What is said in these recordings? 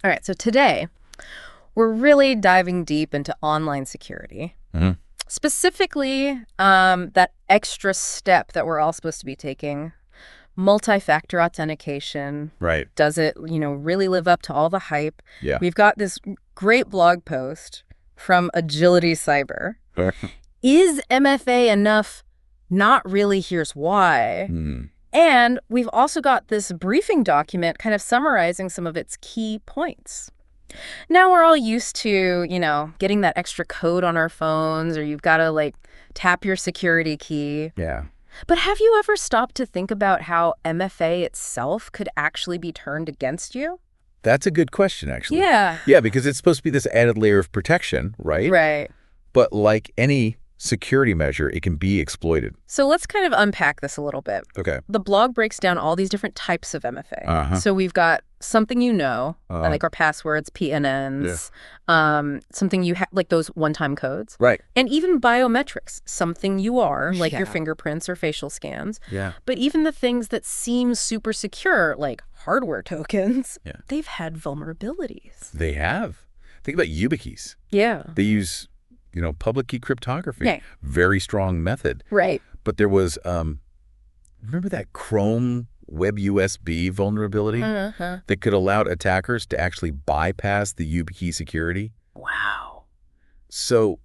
All right, so today we're really diving deep into online security. Mm-hmm. Specifically, that extra step that we're all supposed to be taking, multi-factor authentication. Right. Does it, really live up to all the hype? Yeah. We've got this great blog post from Agility Cyber. Is MFA enough? Not really. Here's why. And we've also got this briefing document kind of summarizing some of its key points. Now we're all used to, getting that extra code on our phones, or you've got to, tap your security key. Yeah. But have you ever stopped to think about how MFA itself could actually be turned against you? That's a good question, actually. Yeah. Yeah, because it's supposed to be this added layer of protection, right? Right. But like any security measure, it can be exploited. So let's kind of unpack this a little bit. Okay. The blog breaks down all these different types of MFA. So we've got something like our passwords, PNNs, something you have, like those one-time codes. Right. And even biometrics, something you are, like your fingerprints or facial scans. Yeah. But even the things that seem super secure, like hardware tokens, they've had vulnerabilities. They have. Think about YubiKeys. Yeah. They use public key cryptography. Right. Very strong method. Right. But there was, remember that Chrome Web USB vulnerability that could allow attackers to actually bypass the YubiKey security? Wow. So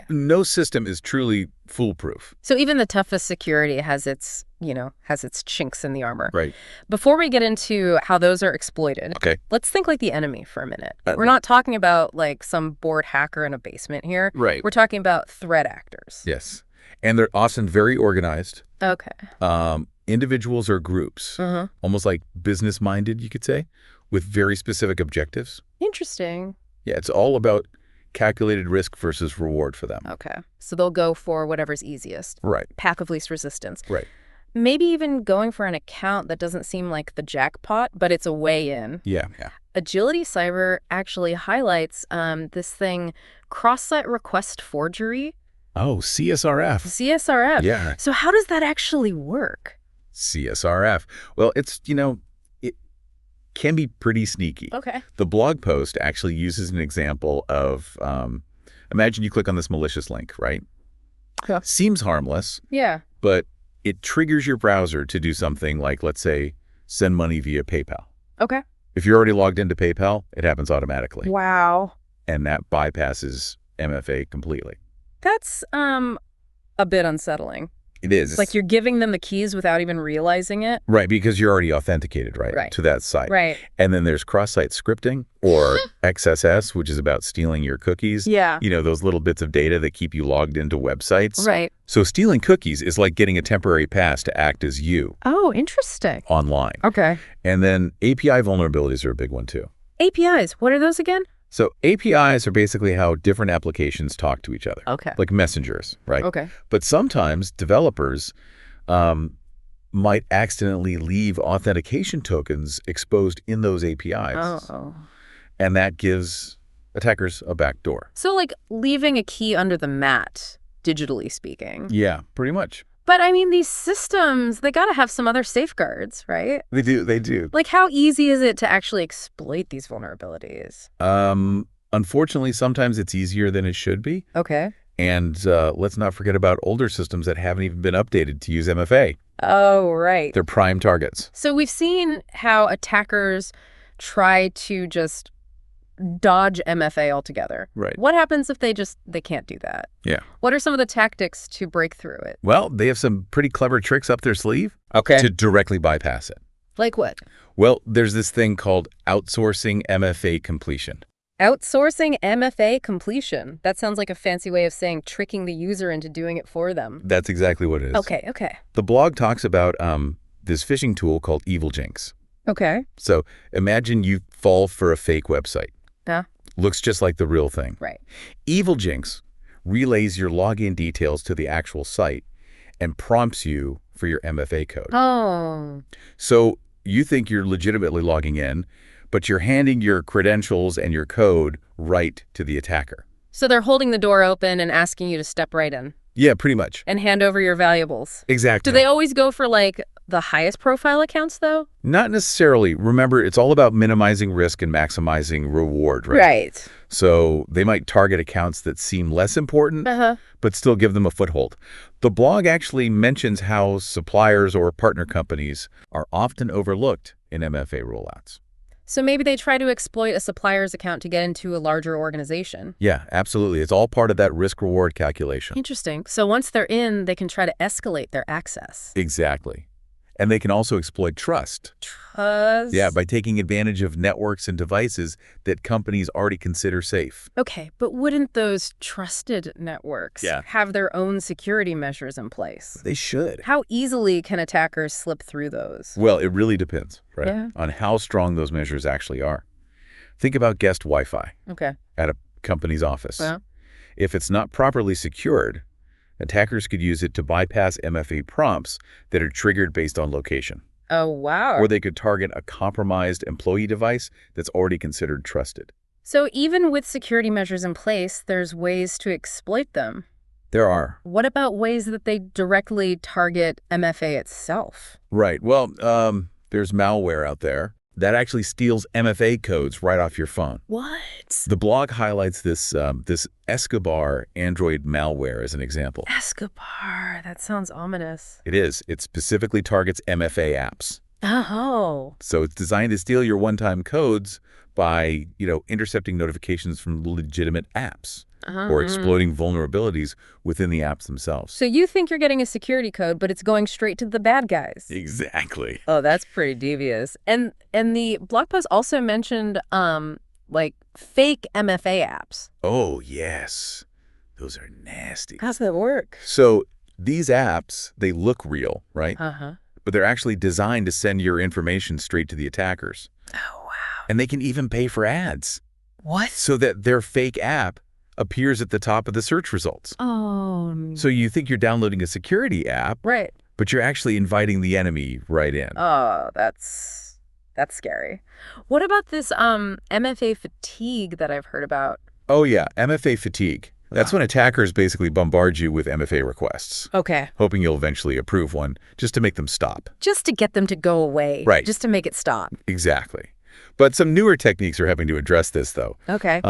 no system is truly foolproof. So even the toughest security has its chinks in the armor. Right. Before we get into how those are exploited, let's think like the enemy for a minute. We're not talking about some bored hacker in a basement here. Right. We're talking about threat actors. Yes. And they're often very organized. Okay. Individuals or groups, almost like business-minded, you could say, with very specific objectives. Interesting. Yeah, it's all about calculated risk versus reward for them. Okay. So they'll go for whatever's easiest. Right. Path of least resistance. Right. Maybe even going for an account that doesn't seem like the jackpot, but it's a way in. Yeah. Agility Cyber actually highlights this thing, cross-site request forgery. Oh, CSRF. CSRF. Yeah. So how does that actually work? CSRF. Well, it can be pretty sneaky. Okay. The blog post actually uses an example of, imagine you click on this malicious link, right? Yeah. Seems harmless. Yeah. But it triggers your browser to do something like, let's say, send money via PayPal. Okay. If you're already logged into PayPal, it happens automatically. Wow. And that bypasses MFA completely. That's a bit unsettling. It is. It's like you're giving them the keys without even realizing it. Right, because you're already authenticated, right, to that site. Right. And then there's cross-site scripting, or XSS, which is about stealing your cookies. Yeah. Those little bits of data that keep you logged into websites. Right. So stealing cookies is like getting a temporary pass to act as you. Oh, interesting. Online. Okay. And then API vulnerabilities are a big one, too. APIs, what are those again? So APIs are basically how different applications talk to each other. Okay. Like messengers, right? Okay. But sometimes developers might accidentally leave authentication tokens exposed in those APIs. Oh. And that gives attackers a backdoor. So like leaving a key under the mat, digitally speaking. Yeah, pretty much. But I mean, these systems, they got to have some other safeguards, right? They do. Like, how easy is it to actually exploit these vulnerabilities? Unfortunately, sometimes it's easier than it should be. Okay. And let's not forget about older systems that haven't even been updated to use MFA. Oh, right. They're prime targets. So we've seen how attackers try to just dodge MFA altogether. Right. What happens if they can't do that? Yeah. What are some of the tactics to break through it? Well, they have some pretty clever tricks up their sleeve Okay. to directly bypass it. Like what? Well, there's this thing called outsourcing MFA completion. Outsourcing MFA completion. That sounds like a fancy way of saying tricking the user into doing it for them. That's exactly what it is. Okay. The blog talks about this phishing tool called EvilJinx. Okay. So imagine you fall for a fake website. Yeah. Looks just like the real thing. Right. EvilJinx relays your login details to the actual site and prompts you for your MFA code. Oh. So you think you're legitimately logging in, but you're handing your credentials and your code right to the attacker. So they're holding the door open and asking you to step right in. Yeah, pretty much. And hand over your valuables. Exactly. Do they always go for the highest profile accounts, though? Not necessarily. Remember, it's all about minimizing risk and maximizing reward, right? Right. So they might target accounts that seem less important, but still give them a foothold. The blog actually mentions how suppliers or partner companies are often overlooked in MFA rollouts. So maybe they try to exploit a supplier's account to get into a larger organization. Yeah, absolutely. It's all part of that risk-reward calculation. Interesting. So once they're in, they can try to escalate their access. Exactly. And they can also exploit trust. Trust? Yeah, by taking advantage of networks and devices that companies already consider safe. Okay, but wouldn't those trusted networks have their own security measures in place? They should. How easily can attackers slip through those? Well, it really depends, right? Yeah. On how strong those measures actually are. Think about guest Wi-Fi at a company's office. Yeah. If it's not properly secured, attackers could use it to bypass MFA prompts that are triggered based on location. Oh, wow. Or they could target a compromised employee device that's already considered trusted. So even with security measures in place, there's ways to exploit them. There are. What about ways that they directly target MFA itself? Right. Well, there's malware out there that actually steals MFA codes right off your phone. What? The blog highlights this Escobar Android malware as an example. Escobar, that sounds ominous. It is. It specifically targets MFA apps. Oh. So it's designed to steal your one-time codes by, intercepting notifications from legitimate apps or exploiting vulnerabilities within the apps themselves. So you think you're getting a security code, but it's going straight to the bad guys. Exactly. Oh, that's pretty devious. And the blog post also mentioned fake MFA apps. Oh, yes. Those are nasty. How's that work? So these apps, they look real, right? Uh-huh. But they're actually designed to send your information straight to the attackers. Oh, wow. And they can even pay for ads. What? So that their fake app appears at the top of the search results. Oh. So you think you're downloading a security app, Right. but you're actually inviting the enemy right in. Oh, that's scary. What about this MFA fatigue that I've heard about? Oh, yeah, MFA fatigue. That's when attackers basically bombard you with MFA requests, Okay. hoping you'll eventually approve one just to make them stop. Just to get them to go away. Right. Just to make it stop. Exactly. But some newer techniques are having to address this, though. Okay.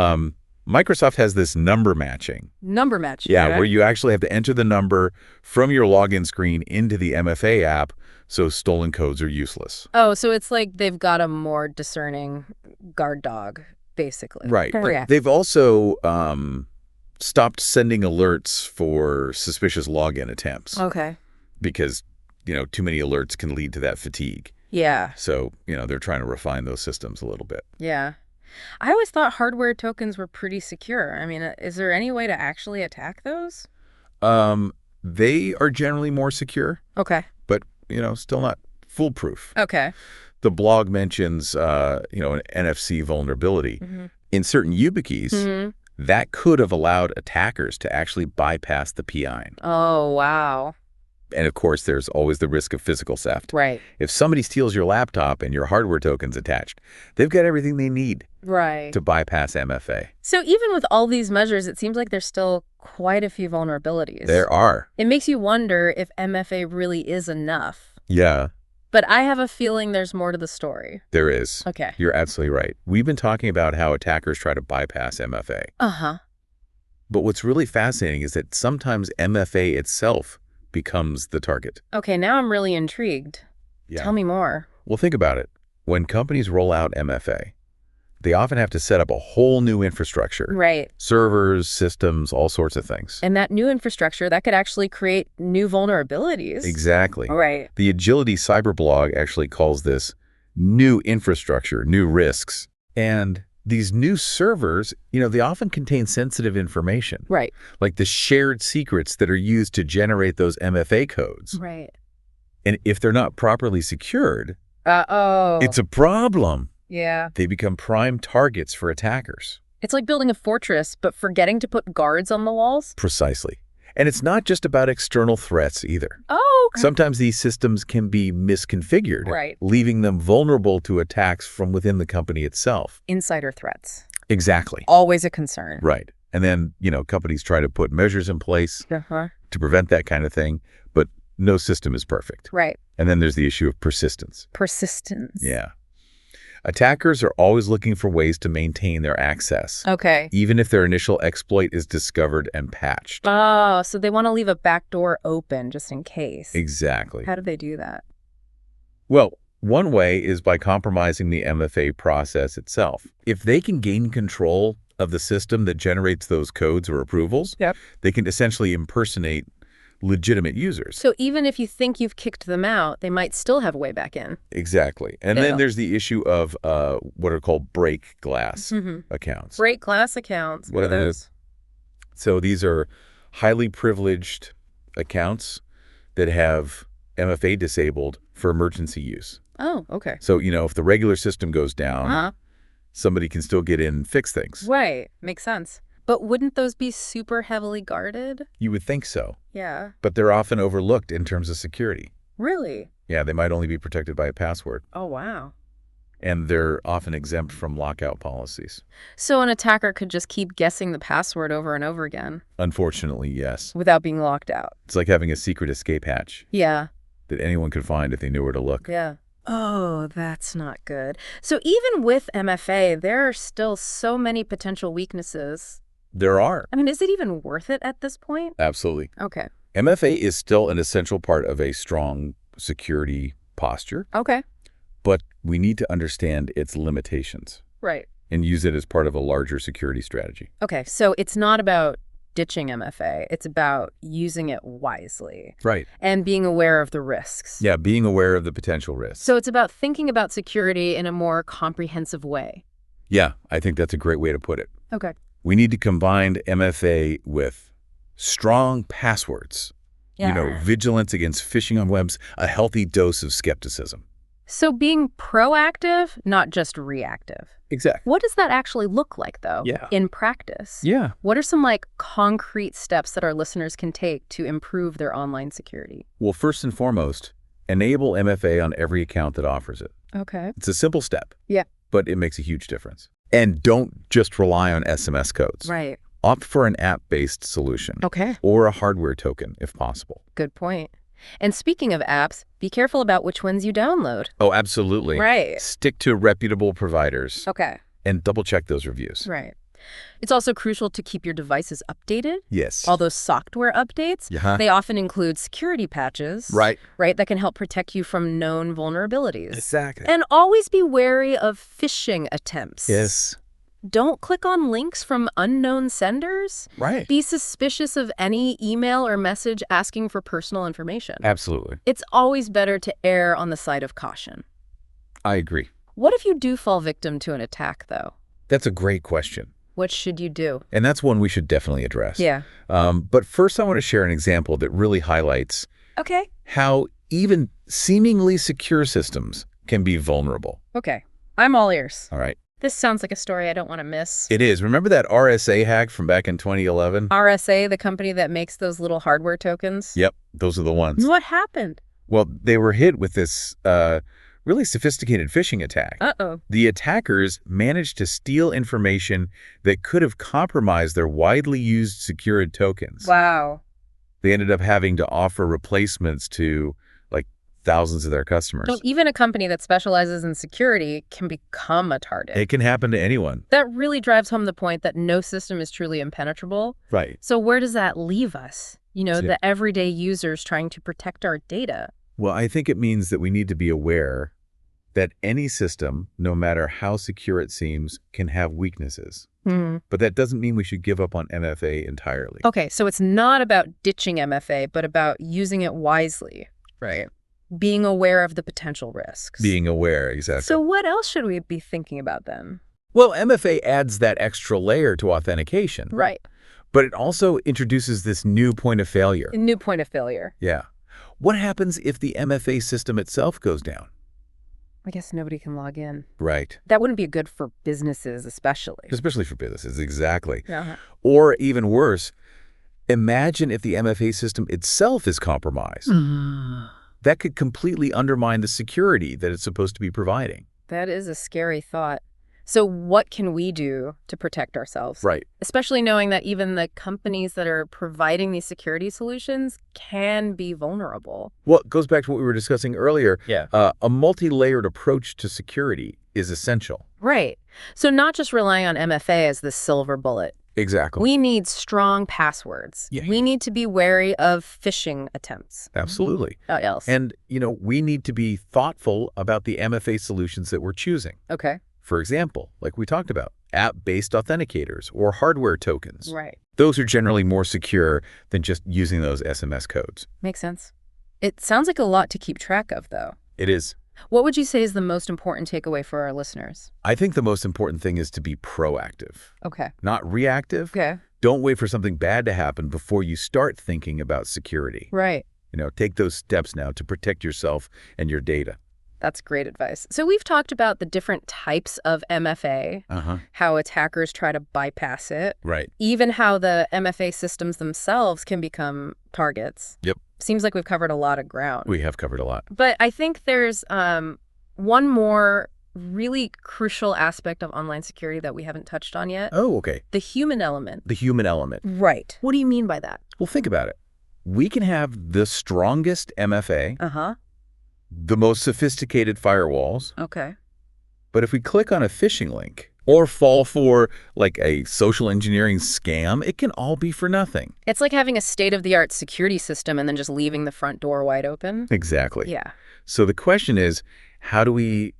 Microsoft has this number matching. Number matching. Yeah, where you actually have to enter the number from your login screen into the MFA app, so stolen codes are useless. Oh, so it's like they've got a more discerning guard dog, basically. Right. Yeah. But they've also stopped sending alerts for suspicious login attempts. Okay. Because, too many alerts can lead to that fatigue. Yeah. So, they're trying to refine those systems a little bit. Yeah. I always thought hardware tokens were pretty secure. I mean, is there any way to actually attack those? They are generally more secure. Okay. But, still not foolproof. Okay. The blog mentions, an NFC vulnerability. In certain YubiKeys, that could have allowed attackers to actually bypass the PIN. Oh, wow. And of course, there's always the risk of physical theft. Right. If somebody steals your laptop and your hardware token's attached, they've got everything they need to bypass MFA. So even with all these measures, it seems like there's still quite a few vulnerabilities. There are. It makes you wonder if MFA really is enough. Yeah. But I have a feeling there's more to the story. There is. Okay. You're absolutely right. We've been talking about how attackers try to bypass MFA. Uh-huh. But what's really fascinating is that sometimes MFA itself becomes the target. Okay, now I'm really intrigued. Yeah. Tell me more. Well, think about it. When companies roll out MFA, they often have to set up a whole new infrastructure. Right. Servers, systems, all sorts of things. And that new infrastructure, that could actually create new vulnerabilities. Exactly. Right. The Agility Cyberblog actually calls this new infrastructure, new risks. And these new servers, they often contain sensitive information. Right. Like the shared secrets that are used to generate those MFA codes. Right. And if they're not properly secured, Uh-oh. it's a problem. Yeah. They become prime targets for attackers. It's like building a fortress, but forgetting to put guards on the walls? Precisely. And it's not just about external threats either. Oh, okay. Sometimes these systems can be misconfigured, Right. leaving them vulnerable to attacks from within the company itself. Insider threats. Exactly. Always a concern. Right. And then, companies try to put measures in place Uh-huh. to prevent that kind of thing. But no system is perfect. Right. And then there's the issue of persistence. Persistence. Yeah. Attackers are always looking for ways to maintain their access. Okay. Even if their initial exploit is discovered and patched. Oh, so they want to leave a back door open just in case. Exactly. How do they do that? Well, one way is by compromising the MFA process itself. If they can gain control of the system that generates those codes or approvals, they can essentially impersonate legitimate users. So even if you think you've kicked them out, they might still have a way back in. Exactly. And then there's the issue of what are called break glass accounts. Break glass accounts. What are those? So these are highly privileged accounts that have MFA disabled for emergency use. Oh, okay. So, if the regular system goes down, somebody can still get in and fix things. Right. Makes sense. But wouldn't those be super heavily guarded? You would think so. Yeah. But they're often overlooked in terms of security. Really? Yeah, they might only be protected by a password. Oh, wow. And they're often exempt from lockout policies. So an attacker could just keep guessing the password over and over again? Unfortunately, yes. Without being locked out? It's like having a secret escape hatch. Yeah. That anyone could find if they knew where to look. Yeah. Oh, that's not good. So even with MFA, there are still so many potential weaknesses. There are. I mean, is it even worth it at this point? Absolutely. Okay. MFA is still an essential part of a strong security posture. Okay. But we need to understand its limitations. Right. And use it as part of a larger security strategy. Okay, so it's not about ditching MFA. It's about using it wisely. Right. And being aware of the risks. Yeah, being aware of the potential risks. So it's about thinking about security in a more comprehensive way. Yeah, I think that's a great way to put it. Okay. We need to combine MFA with strong passwords, vigilance against phishing on webs, a healthy dose of skepticism. So being proactive, not just reactive. Exactly. What does that actually look like, though, in practice? Yeah. What are some, concrete steps that our listeners can take to improve their online security? Well, first and foremost, enable MFA on every account that offers it. Okay. It's a simple step. Yeah. But it makes a huge difference. And don't just rely on SMS codes. Right. Opt for an app-based solution. Okay. Or a hardware token, if possible. Good point. And speaking of apps, be careful about which ones you download. Oh, absolutely. Right. Stick to reputable providers. Okay. And double-check those reviews. Right. It's also crucial to keep your devices updated. Yes. All those software updates, they often include security patches. Right. Right, that can help protect you from known vulnerabilities. Exactly. And always be wary of phishing attempts. Yes. Don't click on links from unknown senders. Right. Be suspicious of any email or message asking for personal information. Absolutely. It's always better to err on the side of caution. I agree. What if you do fall victim to an attack, though? That's a great question. What should you do? And that's one we should definitely address. Yeah. But first, I want to share an example that really highlights how even seemingly secure systems can be vulnerable. Okay. I'm all ears. All right. This sounds like a story I don't want to miss. It is. Remember that RSA hack from back in 2011? RSA, the company that makes those little hardware tokens? Yep, those are the ones. What happened? Well, they were hit with this really sophisticated phishing attack. Uh-oh. The attackers managed to steal information that could have compromised their widely used secured tokens. Wow. They ended up having to offer replacements to thousands of their customers. So even a company that specializes in security can become a target. It can happen to anyone. That really drives home the point that no system is truly impenetrable. Right. So where does that leave us? The everyday users trying to protect our data. Well, I think it means that we need to be aware that any system, no matter how secure it seems, can have weaknesses. But that doesn't mean we should give up on MFA entirely. Okay, so it's not about ditching MFA, but about using it wisely. Right. Being aware of the potential risks. Being aware, exactly. So what else should we be thinking about then? Well, MFA adds that extra layer to authentication. Right. But it also introduces this new point of failure. A new point of failure. Yeah. What happens if the MFA system itself goes down? I guess nobody can log in. Right. That wouldn't be good for businesses, especially. Especially for businesses, exactly. Uh-huh. Or even worse, imagine if the MFA system itself is compromised. That could completely undermine the security that it's supposed to be providing. That is a scary thought. So what can we do to protect ourselves? Right. Especially knowing that even the companies that are providing these security solutions can be vulnerable. Well, it goes back to what we were discussing earlier. Yeah. A multi-layered approach to security is essential. Right. So not just relying on MFA as the silver bullet. Exactly. We need strong passwords. Yeah. We need to be wary of phishing attempts. Absolutely. What else? And, we need to be thoughtful about the MFA solutions that we're choosing. Okay. For example, like we talked about, app-based authenticators or hardware tokens. Right. Those are generally more secure than just using those SMS codes. Makes sense. It sounds like a lot to keep track of, though. It is. What would you say is the most important takeaway for our listeners? I think the most important thing is to be proactive. Okay. Not reactive. Okay. Don't wait for something bad to happen before you start thinking about security. Right. Take those steps now to protect yourself and your data. That's great advice. So we've talked about the different types of MFA, how attackers try to bypass it, Right. even how the MFA systems themselves can become targets. Yep. Seems like we've covered a lot of ground. We have covered a lot. But I think there's one more really crucial aspect of online security that we haven't touched on yet. Oh, okay. The human element. The human element. Right. What do you mean by that? Well, think about it. We can have the strongest MFA, the most sophisticated firewalls, Okay. but if we click on a phishing link or fall for like a social engineering scam, it can all be for nothing. It's like having a state-of-the-art security system and then just leaving the front door wide open. Exactly. Yeah. So the question is, how do we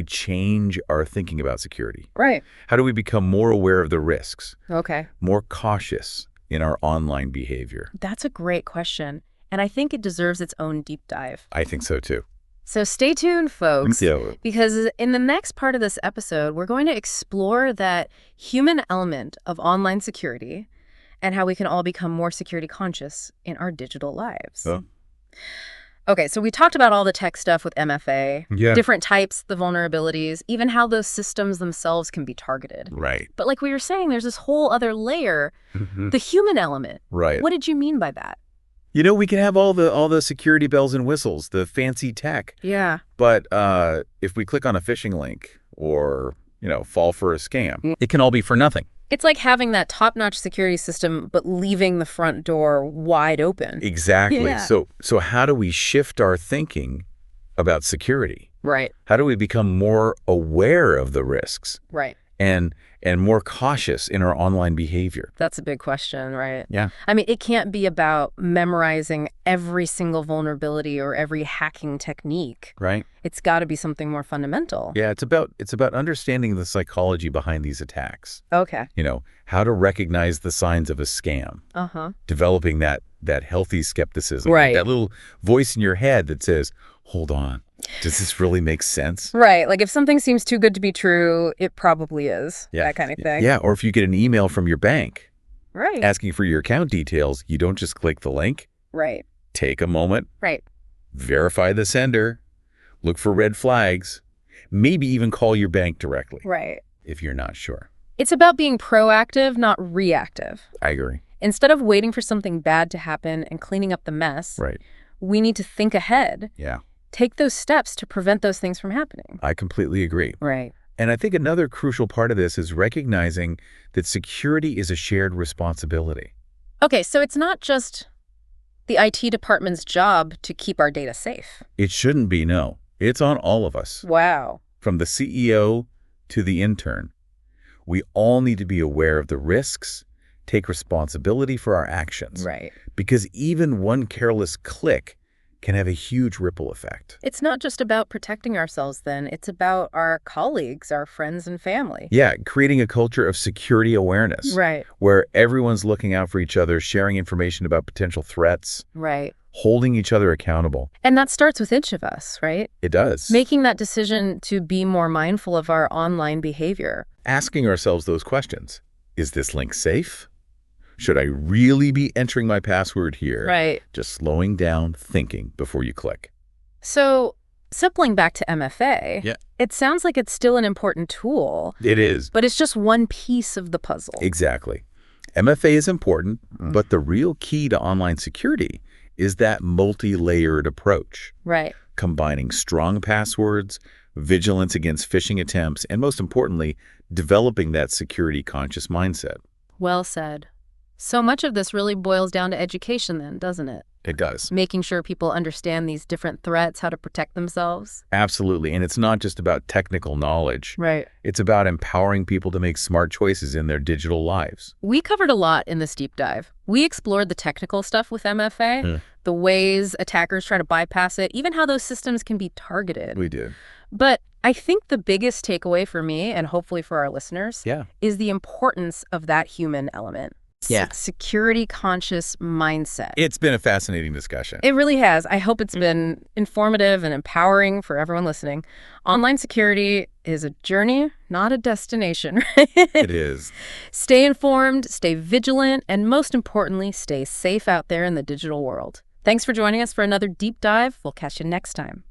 change our thinking about security? Right. How do we become more aware of the risks, Okay. more cautious in our online behavior? That's a great question. And I think it deserves its own deep dive. I think so too. So stay tuned, folks, Yeah. because in the next part of this episode, we're going to explore that human element of online security and how we can all become more security conscious in our digital lives. Oh. Okay, so we talked about all the tech stuff with MFA, Yeah. different types, the vulnerabilities, even how those systems themselves can be targeted. Right. But like we were saying, there's this whole other layer, the human element. Right. What did you mean by that? We can have all the security bells and whistles, the fancy tech. Yeah. But if we click on a phishing link or, fall for a scam, it can all be for nothing. It's like having that top-notch security system, but leaving the front door wide open. Exactly. Yeah. So how do we shift our thinking about security? Right. How do we become more aware of the risks Right. and more cautious in our online behavior? That's a big question, right? Yeah. I mean, it can't be about memorizing every single vulnerability or every hacking technique. Right. It's got to be something more fundamental. Yeah, it's about understanding the psychology behind these attacks. Okay. How to recognize the signs of a scam. Developing that healthy skepticism. Right. That little voice in your head that says, hold on, does this really make sense? Right. Like if something seems too good to be true, it probably is. Yeah. That kind of thing. Yeah, or if you get an email from your bank Right. asking for your account details, you don't just click the link. Right. Take a moment, Right. verify the sender, look for red flags, maybe even call your bank directly Right. if you're not sure. It's about being proactive, not reactive. I agree. Instead of waiting for something bad to happen and cleaning up the mess, Right. we need to think ahead. Yeah, Take those steps to prevent those things from happening. I completely agree. Right. And I think another crucial part of this is recognizing that security is a shared responsibility. Okay, so it's not just the IT department's job to keep our data safe. It shouldn't be, no. It's on all of us. Wow. From the CEO to the intern. We all need to be aware of the risks, take responsibility for our actions. Right. Because even one careless click can have a huge ripple effect. It's not just about protecting ourselves then. It's about our colleagues, our friends and family. Yeah, creating a culture of security awareness. Right. Where everyone's looking out for each other, sharing information about potential threats, Right. holding each other accountable. And that starts with each of us, right? It does. Making that decision to be more mindful of our online behavior. Asking ourselves those questions. Is this link safe? Should I really be entering my password here? Right. Just slowing down, thinking before you click. So, circling back to MFA, Yeah. it sounds like it's still an important tool, It is. but it's just one piece of the puzzle. Exactly. MFA is important, but the real key to online security is that multi-layered approach, Right. combining strong passwords, vigilance against phishing attempts, and most importantly, developing that security-conscious mindset. Well said. So much of this really boils down to education then, doesn't it? It does. Making sure people understand these different threats, how to protect themselves. Absolutely. And it's not just about technical knowledge. Right. It's about empowering people to make smart choices in their digital lives. We covered a lot in this deep dive. We explored the technical stuff with MFA, the ways attackers try to bypass it, even how those systems can be targeted. We did. But I think the biggest takeaway for me, and hopefully for our listeners, is the importance of that human element. Security-conscious mindset. It's been a fascinating discussion. It really has. I hope it's been informative and empowering for everyone listening. Online security is a journey, not a destination. It is. Stay informed, stay vigilant, and most importantly, stay safe out there in the digital world. Thanks for joining us for another deep dive. We'll catch you next time.